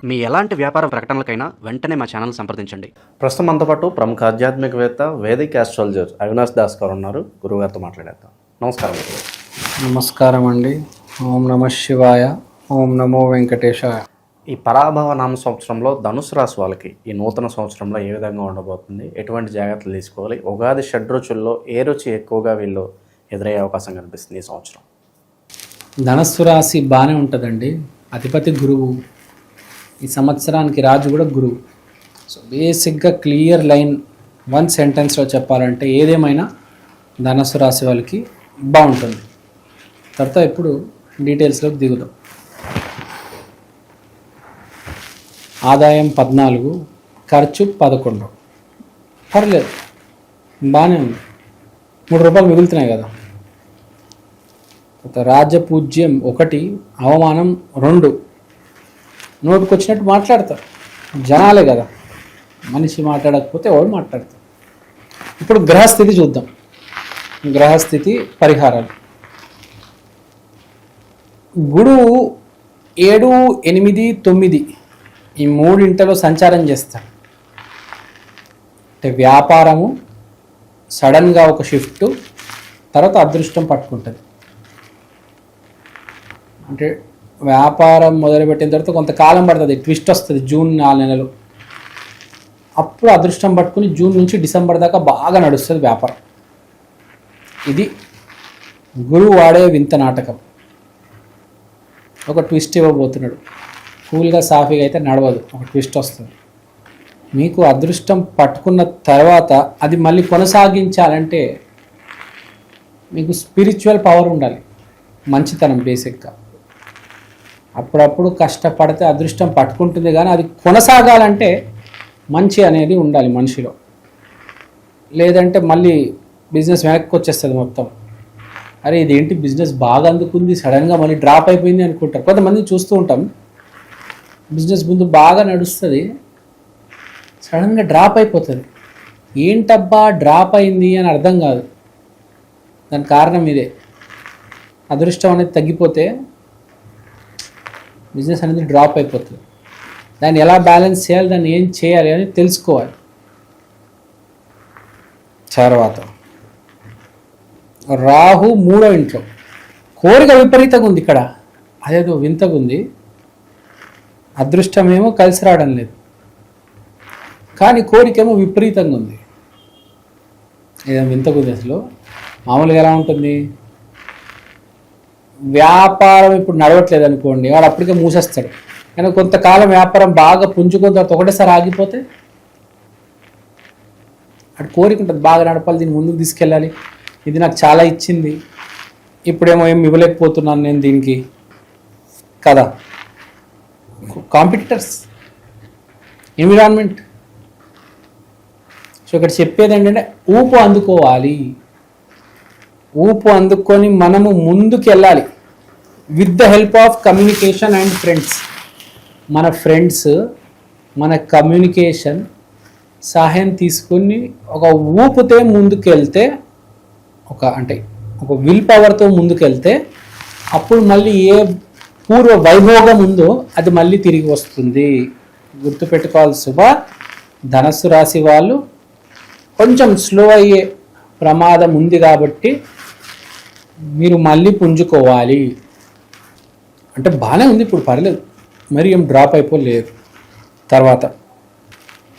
మీ ఎలాంటి వ్యాపార ప్రకటనలకైనా వెంటనే మా ఛానల్ సంప్రదించండి. ప్రస్తుతం మనతో పాటు ప్రముఖ ఆధ్యాత్మికవేత్త వేదిక్ ఆస్ట్రాలజర్ అవినాష్ దాస్ గారు ఉన్నారు. గురుగారితో మాట్లాడేద్దాం. నమస్కారం. నమస్కారం అండి. ఓం నమ శివాయ. ఓం నమో వెంకటేశాయ. ఈ పరాభవ నామ సంవత్సరంలో ధనుసు రాశి వాళ్ళకి ఈ నూతన సంవత్సరంలో ఏ విధంగా ఉండబోతుంది, ఎటువంటి జాగ్రత్తలు తీసుకోవాలి, ఉగాది షడ్రుచుల్లో ఏ రుచి ఎక్కువగా వీళ్ళు ఎదురయ్యే అవకాశం కనిపిస్తుంది ఈ సంవత్సరం? ధనస్సు రాశి బాగానే ఉంటుందండి. అధిపతి గురువు, ఈ సంవత్సరానికి రాజు కూడా గురువు. సో బేసిక్గా క్లియర్ లైన్ వన్ సెంటెన్స్లో చెప్పాలంటే ఏదేమైనా ధనస్సు రాశి వాళ్ళకి బాగుంటుంది. తర్వాత ఇప్పుడు డీటెయిల్స్లోకి దిగుదాం. ఆదాయం 14, ఖర్చు 11. పర్లేదు, బాగానే ఉంది. 3 రూపాయలు మిగులుతున్నాయి కదా. రాజపూజ్యం 1, అవమానం 2. నోటికి వచ్చినట్టు మాట్లాడతారు, జనాలే కదా. మనిషి మాట్లాడకపోతే ఎవరు మాట్లాడతారు. ఇప్పుడు గ్రహస్థితి చూద్దాం. గ్రహస్థితి పరిహారాలు. గురువు 7, 8, 9 ఈ 3 సంచారం చేస్తాడు. అంటే వ్యాపారము సడన్గా ఒక షిఫ్ట్, తర్వాత అదృష్టం పట్టుకుంటుంది. అంటే వ్యాపారం మొదలుపెట్టిన తర్వాత కొంతకాలం పడుతుంది, ట్విస్ట్ వస్తుంది. జూన్ 4 నెలలు, అప్పుడు అదృష్టం పట్టుకుని జూన్ నుంచి డిసెంబర్ దాకా బాగా నడుస్తుంది వ్యాపారం. ఇది గురువు వాడే వింత నాటకం. ఒక ట్విస్ట్ ఇవ్వబోతున్నాడు. కూల్గా సాఫీగా అయితే నడవదు, ఒక ట్విస్ట్ వస్తుంది. మీకు అదృష్టం పట్టుకున్న తర్వాత అది మళ్ళీ కొనసాగించాలంటే మీకు స్పిరిచువల్ పవర్ ఉండాలి, మంచితనం బేసిక్గా. అప్పుడప్పుడు కష్టపడితే అదృష్టం పట్టుకుంటుంది, కానీ అది కొనసాగాలంటే మంచి అనేది ఉండాలి మనిషిలో. లేదంటే మళ్ళీ బిజినెస్ వెనక్కి వచ్చేస్తుంది మొత్తం. అరే ఇదేంటి బిజినెస్ బాగా అందుకుంది, సడన్గా మళ్ళీ డ్రాప్ అయిపోయింది అనుకుంటారు. కొంతమంది చూస్తూ ఉంటాం, బిజినెస్ ముందు బాగా నడుస్తుంది, సడన్గా డ్రాప్ అయిపోతుంది. ఏంటబ్బా డ్రాప్ అయింది అని అర్థం కాదు. దానికి కారణం ఇదే, అదృష్టం అనేది తగ్గిపోతే బిజినెస్ అనేది డ్రాప్ అయిపోతుంది. దాన్ని ఎలా బ్యాలెన్స్ చేయాలి, దాన్ని ఏం చేయాలి అని తెలుసుకోవాలి. తర్వాత రాహు 3వ ఇంట్లో, కోరిక విపరీతంగా ఉంది ఇక్కడ. అదేదో వింతగా ఉంది. అదృష్టమేమో కలిసి రావడం లేదు, కానీ కోరికేమో విపరీతంగా ఉంది. ఏదో వింతగా ఉంది. అసలు మామూలుగా ఎలా ఉంటుంది, వ్యాపారం ఇప్పుడు నడవట్లేదు అనుకోండి, వాడు అప్పటికే మూసేస్తాడు. కానీ కొంతకాలం వ్యాపారం బాగా పుంజుకున్న తర్వాత ఒకటేసారి ఆగిపోతే అటు కోరిక ఉంటుంది, బాగా నడపాలి, దీన్ని ముందుకు తీసుకెళ్ళాలి, ఇది నాకు చాలా ఇచ్చింది, ఇప్పుడేమో ఏం ఇవ్వలేకపోతున్నాను నేను దీనికి కదా. Competitors, environment. సో ఇక్కడ చెప్పేది ఏంటంటే ఊపు అందుకోవాలి. ఊపు అందుకొని మనము ముందుకు వెళ్ళాలి with the help of communication and friends. మన ఫ్రెండ్స్, మన కమ్యూనికేషన్ సహాయం తీసుకుని ఒక ఊపుతే ముందుకు వెళ్తే, ఒక విల్ పవర్తో ముందుకు వెళ్తే అప్పుడు మళ్ళీ ఏ పూర్వ వైభోగం ఉందో అది మళ్ళీ తిరిగి వస్తుంది. గుర్తుపెట్టుకోవాలి శుభ. ధనస్సు రాశి వాళ్ళు కొంచెం స్లో అయ్యే ప్రమాదం ఉంది కాబట్టి మీరు మళ్ళీ పుంజుకోవాలి. అంటే బాగానే ఉంది ఇప్పుడు, పర్లేదు, మరి ఏం డ్రాప్ అయిపోలేదు. తర్వాత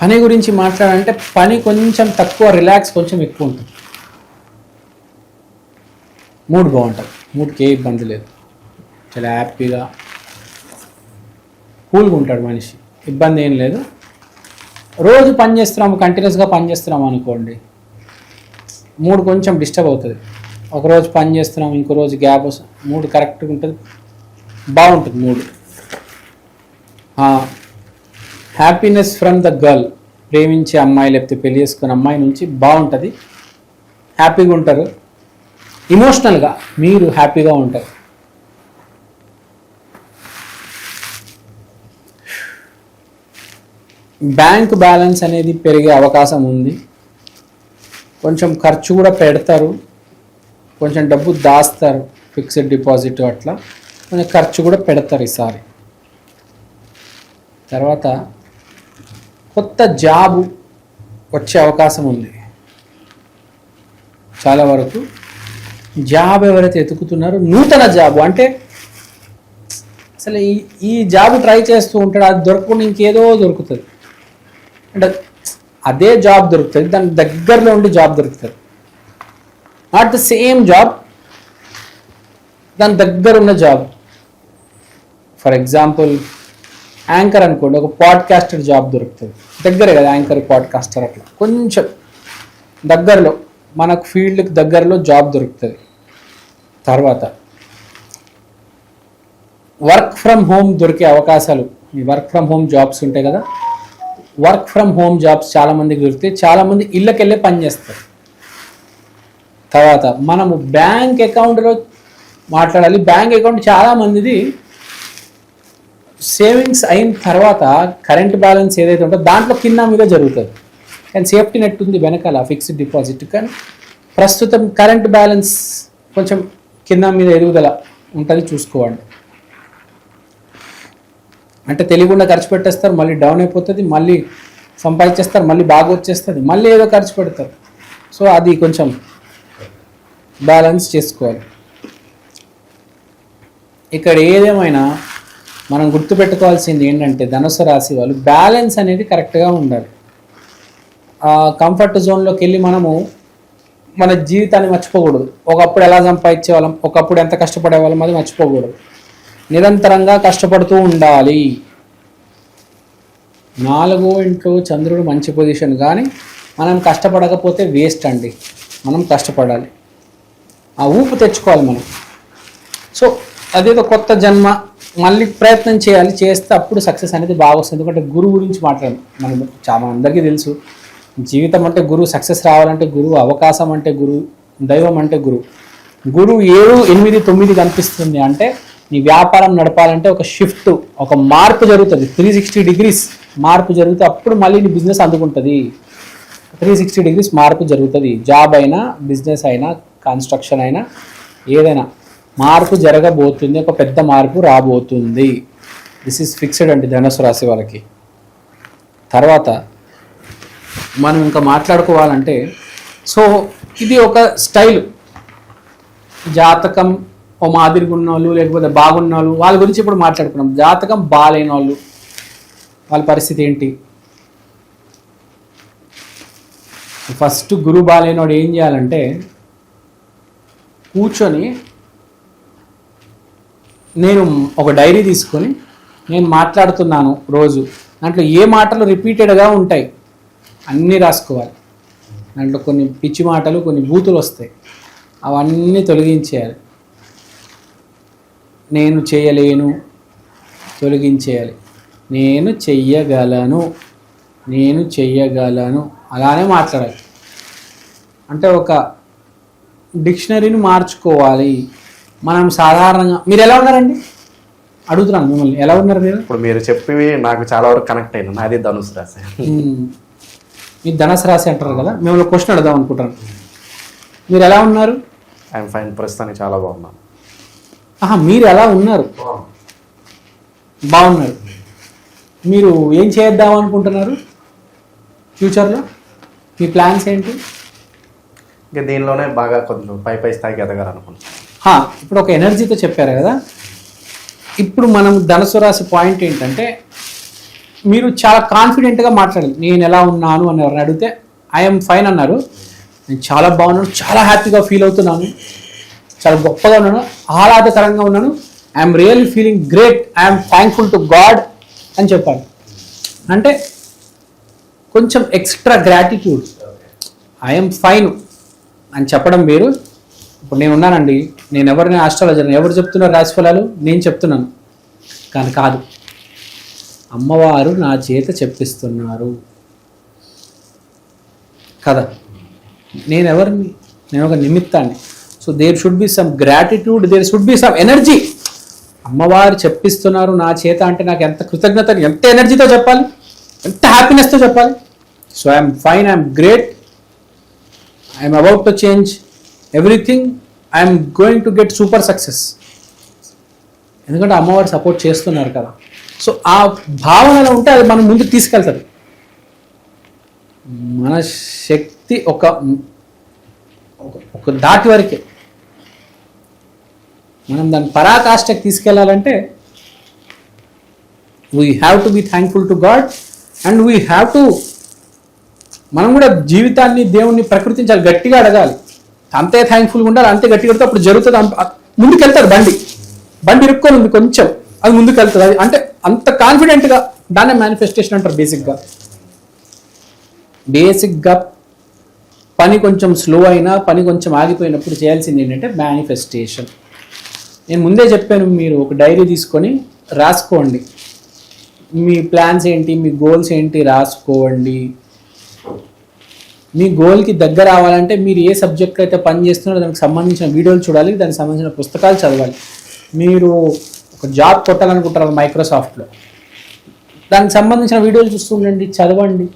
పని గురించి మాట్లాడాలంటే పని కొంచెం తక్కువ, రిలాక్స్ కొంచెం ఎక్కువ ఉంటుంది. మూడ్ బాగుంటుంది, మూడ్కి ఏ ఇబ్బంది లేదు, చాలా హ్యాపీగా కూల్గా ఉంటాడు మనిషి, ఇబ్బంది ఏం లేదు. రోజు పని చేస్తున్నాము, కంటిన్యూస్గా పని చేస్తున్నాము అనుకోండి, మూడ్ కొంచెం డిస్టర్బ్ అవుతుంది. ఒకరోజు పని చేస్తున్నాం, ఇంకో రోజు గ్యాప్ వస్తుంది, మూడ్ కరెక్ట్గా ఉంటుంది, బాగుంటుంది mood. Happiness from the girl, ప్రేమించే అమ్మాయి లేకపోతే పెళ్లి చేసుకునే అమ్మాయి నుంచి బాగుంటుంది, హ్యాపీగా ఉంటారు. ఇమోషనల్గా మీరు హ్యాపీగా ఉంటారు. బ్యాంక్ బ్యాలెన్స్ అనేది పెరిగే అవకాశం ఉంది. కొంచెం ఖర్చు కూడా పెడతారు, కొంచెం డబ్బు దాస్తారు, ఫిక్స్డ్ డిపాజిట్ అట్లా కొంచెం ఖర్చు కూడా పెడతారు ఈసారి. తర్వాత కొత్త జాబు వచ్చే అవకాశం ఉంది. చాలా వరకు జాబ్ ఎవరైతే ఎతుకుతున్నారో నూతన జాబు అంటే అసలు ఈ జాబ్ ట్రై చేస్తూ ఉంటాడు, అది దొరకకుండా ఇంకేదో దొరుకుతుంది, అంటే అదే జాబ్ దొరుకుతుంది, దాని దగ్గరలో ఉండి జాబ్ దొరుకుతుంది. నాట్ ద సేమ్ జాబ్, దాని దగ్గర ఉన్న జాబ్. ఫర్ ఎగ్జాంపుల్ యాంకర్ అనుకోండి, ఒక పాడ్కాస్టర్ జాబ్ దొరుకుతుంది, దగ్గరే కదా యాంకర్ పాడ్కాస్టర్, అట్లా కొంచెం దగ్గరలో మనకు ఫీల్డ్కి దగ్గరలో జాబ్ దొరుకుతుంది. తర్వాత వర్క్ ఫ్రమ్ హోమ్ దొరికే అవకాశాలు, ఈ వర్క్ ఫ్రమ్ హోమ్ జాబ్స్ ఉంటాయి కదా, వర్క్ ఫ్రమ్ హోమ్ జాబ్స్ చాలామందికి దొరుకుతాయి, చాలామంది ఇళ్ళకెళ్ళే పని చేస్తారు. తర్వాత మనము బ్యాంక్ అకౌంట్లో మాట్లాడాలి. బ్యాంక్ అకౌంట్ చాలామందిది సేవింగ్స్ అయిన తర్వాత కరెంట్ బ్యాలెన్స్ ఏదైతే ఉంటుందో దాంట్లో కింద మీద జరుగుతుంది, కానీ సేఫ్టీ నెట్ ఉంది వెనకాల ఫిక్స్డ్ డిపాజిట్. కానీ ప్రస్తుతం కరెంట్ బ్యాలెన్స్ కొంచెం కింద మీద ఎదుగుదల ఉంటుంది, చూసుకోండి. అంటే తెలియకుండా ఖర్చు పెట్టేస్తారు, మళ్ళీ డౌన్ అయిపోతుంది, మళ్ళీ సంపాదించేస్తారు, మళ్ళీ బాగా వచ్చేస్తుంది, మళ్ళీ ఏదో ఖర్చు పెడతారు. సో అది కొంచెం బ్యాలెన్స్ చేసుకోవాలి. ఇక్కడ ఏదేమైనా మనం గుర్తుపెట్టుకోవాల్సింది ఏంటంటే ధనుసు రాశి వాళ్ళు బ్యాలెన్స్ అనేది కరెక్ట్గా ఉండాలి. కంఫర్ట్ జోన్లోకి వెళ్ళి మనము మన జీవితాన్ని మర్చిపోకూడదు. ఒకప్పుడు ఎలా సంపాదించే వాళ్ళం, ఒకప్పుడు ఎంత కష్టపడే వాళ్ళం, అది మర్చిపోకూడదు. నిరంతరంగా కష్టపడుతూ ఉండాలి. 4వ ఇంట్లో చంద్రుడు మంచి పొజిషన్, కానీ మనం కష్టపడకపోతే వేస్ట్ అండి. మనం కష్టపడాలి, ఆ ఊపు తెచ్చుకోవాలి మనం. సో అదేదో కొత్త జన్మ, మళ్ళీ ప్రయత్నం చేయాలి, చేస్తే అప్పుడు సక్సెస్ అనేది బాగా వస్తుంది. ఎందుకంటే గురువు గురించి మాట్లాడాలి మనం, చాలా అందరికీ తెలుసు, జీవితం అంటే గురువు, సక్సెస్ రావాలంటే గురువు, అవకాశం అంటే గురువు, దైవం అంటే గురువు. గురువు 7, 8, 9 కనిపిస్తుంది అంటే నీ వ్యాపారం నడపాలంటే ఒక షిఫ్ట్, ఒక మార్పు జరుగుతుంది, 360 degrees మార్పు జరిగితే అప్పుడు మళ్ళీ నీ బిజినెస్ అందుకుంటుంది. 360 degrees మార్పు జరుగుతుంది. జాబ్ అయినా, బిజినెస్ అయినా, కన్స్ట్రక్షన్ అయినా, ఏదైనా మార్పు జరగబోతుంది, ఒక పెద్ద మార్పు రాబోతుంది. దిస్ ఈజ్ ఫిక్స్డ్ అండి ధనుసు రాశి వాళ్ళకి. తర్వాత మనం ఇంకా మాట్లాడుకోవాలంటే, సో ఇది ఒక స్టైల్. జాతకం ఓ మాదిరిగా ఉన్న వాళ్ళు, లేకపోతే బాగున్న వాళ్ళు, వాళ్ళ గురించి ఇప్పుడు మాట్లాడుకున్నాం. జాతకం బాగాలేని వాళ్ళు, వాళ్ళ పరిస్థితి ఏంటి? ఫస్ట్ గురువు బాగాలేని వాడు ఏం చేయాలంటే, కూర్చొని నేను ఒక డైరీ తీసుకొని నేను మాట్లాడుతున్నాను రోజు, దాంట్లో ఏ మాటలు రిపీటెడ్గా ఉంటాయి అన్నీ రాసుకోవాలి. దాంట్లో కొన్ని పిచ్చి మాటలు, కొన్ని బూతులు వస్తాయి, అవన్నీ తొలగించేయాలి. నేను చేయలేను తొలగించేయాలి, నేను చెయ్యగలను, నేను చెయ్యగలను, అలానే మాట్లాడాలి. అంటే ఒక డిక్షనరీని మార్చుకోవాలి. మనం సాధారణంగా, మీరు ఎలా ఉన్నారండి అడుగుతున్నాను మిమ్మల్ని, ఎలా ఉన్నారు మీరు? ఇప్పుడు మీరు చెప్పి నాకు చాలా వరకు కనెక్ట్ అయినా, నాది ధనుసు రాశి. మీరు ధనుసు రాశి అంటారు కదా, మిమ్మల్ని క్వశ్చన్ అడుగుదాం అనుకుంటాను. మీరు ఎలా ఉన్నారు? ఐఎమ్ ఫైన్, ప్రస్తుతానికి చాలా బాగున్నాను. మీరు ఎలా ఉన్నారు? బాగున్నారు. మీరు ఏం చేద్దాం అనుకుంటున్నారు ఫ్యూచర్లో? మీ ప్లాన్స్ ఏంటి? ఇంకా దీనిలోనే బాగా కొంచెం పై స్థాయికి ఎదగాలనుకుంటున్నాను. ఇప్పుడు ఒక ఎనర్జీతో చెప్పారు కదా, ఇప్పుడు మనం ధనుసు రాశి పాయింట్ ఏంటంటే, మీరు చాలా కాన్ఫిడెంట్గా మాట్లాడాలి. నేను ఎలా ఉన్నాను అని ఎవరిని అడిగితే ఐఎమ్ ఫైన్ అన్నారు, నేను చాలా బాగున్నాను, చాలా హ్యాపీగా ఫీల్ అవుతున్నాను, చాలా గొప్పగా ఉన్నాను, ఆహ్లాదకరంగా ఉన్నాను, I'm really feeling great, I'm thankful to God అని చెప్పాలి. అంటే కొంచెం ఎక్స్ట్రా గ్రాటిట్యూడ్, ఐఎమ్ ఫైన్ అని చెప్పడం వేరు. ఇప్పుడు నేను ఉన్నానండి, నేను ఎవరిని ఆస్ట్రాలజర్ని, ఎవరు చెప్తున్నారు రాశి ఫలాలు? నేను చెప్తున్నాను, కానీ కాదు, అమ్మవారు నా చేత చెప్పిస్తున్నారు కదా. నేను ఎవరిని? నేను ఒక నిమిత్తాన్ని. So there should be some gratitude, there should be some energy. అమ్మవారు చెప్పిస్తున్నారు నా చేత అంటే నాకు ఎంత కృతజ్ఞత, ఎంత ఎనర్జీతో చెప్పాలి, ఎంత హ్యాపీనెస్తో చెప్పాలి. So I'm fine, I'm great, I'm about to change everything, I'm going to get super success. ఎందుకంటే అమ్మవారు సపోర్ట్ చేస్తున్నారు కదా. సో ఆ భావనలో ఉంటే అది మనం ముందుకు తీసుకెళ్తుంది. మన శక్తి ఒక దాటి వరకే. మనం దాన్ని పరాకాష్ఠకి తీసుకెళ్ళాలంటే we have to be thankful to God and we have to, మనం కూడా జీవితాన్ని దేవుణ్ణి ప్రకృతించాలి, గట్టిగా అడగాలి, అంతే థ్యాంక్ఫుల్గా ఉండాలి, అంతే గట్టిగా అడిగితే అప్పుడు జరుగుతుంది. ముందుకు వెళ్తారు, బండి ఇరుక్కొని ఉంది కొంచెం, అది ముందుకు వెళ్తుంది. అది అంటే అంత కాన్ఫిడెంట్గా, దాన్నే మేనిఫెస్టేషన్ అంటారు. బేసిక్గా పని కొంచెం స్లో అయినా, పని కొంచెం ఆగిపోయినప్పుడు చేయాల్సింది ఏంటంటే మేనిఫెస్టేషన్. నేను ముందే చెప్పాను, మీరు ఒక డైరీ తీసుకొని రాసుకోండి, మీ ప్లాన్స్ ఏంటి, మీ గోల్స్ ఏంటి రాసుకోండి. మీ గోల్కి దగ్గర రావాలంటే మీరు ఏ సబ్జెక్ట్లో అయితే పని చేస్తున్నారో దానికి సంబంధించిన వీడియోలు చూడాలి, దానికి సంబంధించిన పుస్తకాలు చదవాలి. మీరు ఒక జాబ్ కొట్టాలనుకుంటారు మైక్రోసాఫ్ట్లో, దానికి సంబంధించిన వీడియోలు చూస్తూ ఉండండి, చదవండి,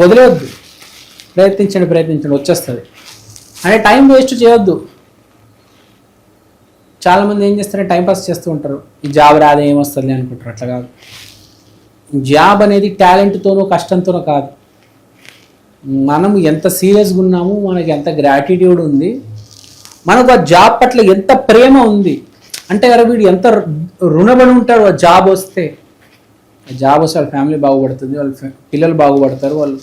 వదిలేవద్దు, ప్రయత్నించండి, వచ్చేస్తుంది. అంటే టైం వేస్ట్ చేయొద్దు. చాలామంది ఏం చేస్తారంటే టైంపాస్ చేస్తూ ఉంటారు, ఈ జాబ్ రాదే ఏమొస్తుంది అనుకుంటారు. అట్లా కాదు. జాబ్ అనేది టాలెంట్తోనో కష్టంతోనో కాదు, మనం ఎంత సీరియస్గా ఉన్నాము, మనకి ఎంత గ్రాటిట్యూడ్ ఉంది, మనకు ఆ జాబ్ పట్ల ఎంత ప్రేమ ఉంది అంటే అరే వీడు ఎంత రుణపడి ఉంటాడు. ఆ జాబ్ వస్తే వాళ్ళ ఫ్యామిలీ బాగుపడుతుంది, వాళ్ళ పిల్లలు బాగుపడతారు, వాళ్ళు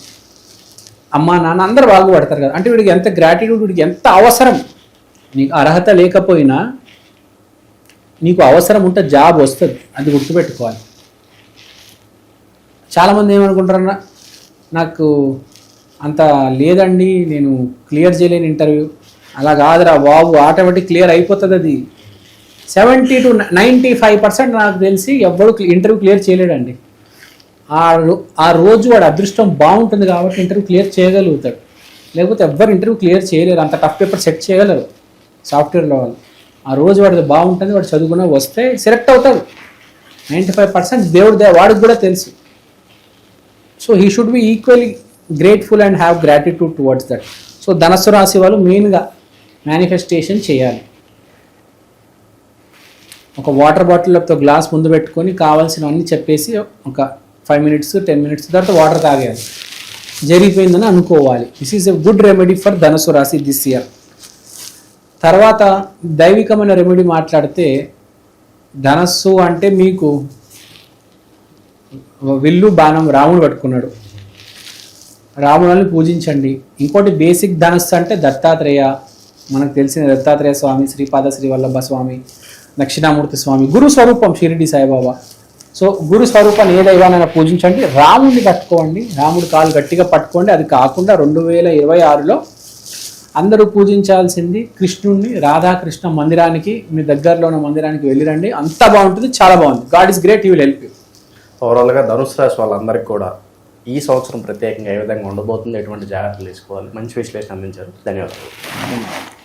అమ్మా నాన్న అందరూ బాగుపడతారు కదా. అంటే వీడికి ఎంత గ్రాటిట్యూడ్, వీడికి ఎంత అవసరం. నీకు అర్హత లేకపోయినా నీకు అవసరం ఉంటే జాబ్ వస్తుంది, అది గుర్తుపెట్టుకోవాలి. చాలామంది ఏమనుకుంటారన్నా, నాకు అంత లేదండి, నేను క్లియర్ చేయలేని ఇంటర్వ్యూ. అలా కాదురా బాబు, ఆటోమేటిక్ క్లియర్ అయిపోతుంది. అది 70 to 95% నాకు తెలిసి ఎవ్వరు ఇంటర్వ్యూ క్లియర్ చేయలేడండి. ఆ రోజు వాడు అదృష్టం బాగుంటుంది కాబట్టి ఇంటర్వ్యూ క్లియర్ చేయగలుగుతాడు, లేకపోతే ఎవ్వరు ఇంటర్వ్యూ క్లియర్ చేయలేరు. అంత టఫ్ పేపర్ సెట్ చేయగలరు సాఫ్ట్వేర్లో వాళ్ళు. ఆ రోజు వాడిది బాగుంటుంది, వాడు చదువుకున్న వస్తే సెలెక్ట్ అవుతాడు. 95% దేవుడు వాడికి కూడా తెలుసు. So he should be equally grateful and have gratitude towards that. So ధనస్సు రాశి వాళ్ళు మెయిన్గా మేనిఫెస్టేషన్ చేయాలి. ఒక వాటర్ బాటిల్తో గ్లాస్ ముందు పెట్టుకొని కావాల్సినవన్నీ చెప్పేసి ఒక 5 minutes 10 minutes తర్వాత వాటర్ తాగేయాలి, జరిగిపోయిందని అనుకోవాలి. This is a good remedy for ధనస్సు రాశి దిస్ ఇయర్. తర్వాత దైవికమైన రెమెడీ మాట్లాడితే, ధనస్సు అంటే మీకు విల్లు బాణం రాముడు పట్టుకున్నాడు, రాముడిని పూజించండి. ఇంకోటి బేసిక్ ధనస్సు అంటే దత్తాత్రేయ, మనకు తెలిసిన దత్తాత్రేయ స్వామి, శ్రీపాద శ్రీవల్లభ స్వామి, దక్షిణామూర్తి స్వామి, గురు స్వరూపం షిరిడి సాయిబాబా. సో గురు స్వరూపాన్ని ఏ దైవానైనా పూజించండి. రాముడిని పట్టుకోండి, రాముడి కాలు గట్టిగా పట్టుకోండి. అది కాకుండా 2026లో అందరూ పూజించాల్సింది కృష్ణుడిని, రాధాకృష్ణ మందిరానికి, మీ దగ్గరలో ఉన్న మందిరానికి వెళ్ళిరండి. అంత బాగుంటుంది, చాలా బాగుంది. God is great, he will help you. ఓవరాల్గా ధనుసు రాశి వాళ్ళందరికీ కూడా ఈ సంవత్సరం ప్రత్యేకంగా ఏ విధంగా ఉండబోతుంది, ఎటువంటి జాగ్రత్తలు తీసుకోవాలి, మంచి విశ్లేషణ అందించారు. ధన్యవాదాలు.